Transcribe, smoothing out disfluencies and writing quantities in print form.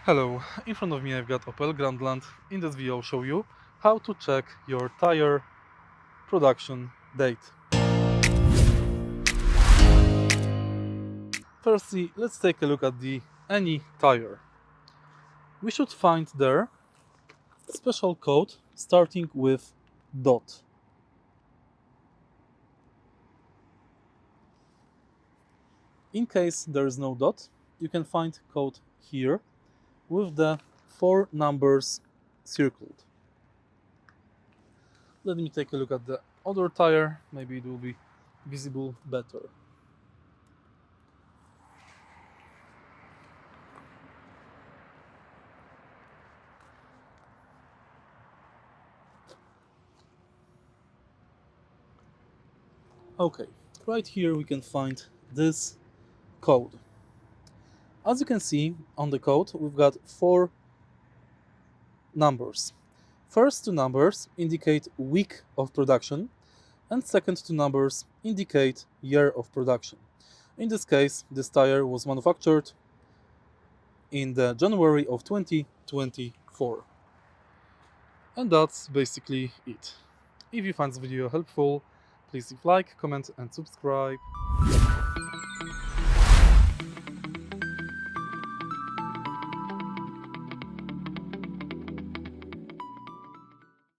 Hello, in front of me I've got Opel Grandland. In this video I'll show you how to check your tire production date. Firstly, let's take a look at the any tire. We should find there special code starting with dot. In case there is no dot, you can find code here with the 4 numbers circled. Let me take a look at the other tire, maybe it will be visible better. Okay, right here we can find this code. As you can see on the code, we've got 4 numbers. First 2 numbers indicate week of production, and second 2 numbers indicate year of production. In this case, this tire was manufactured in the January of 2024. And that's basically it. If you find this video helpful, please leave like, comment and subscribe.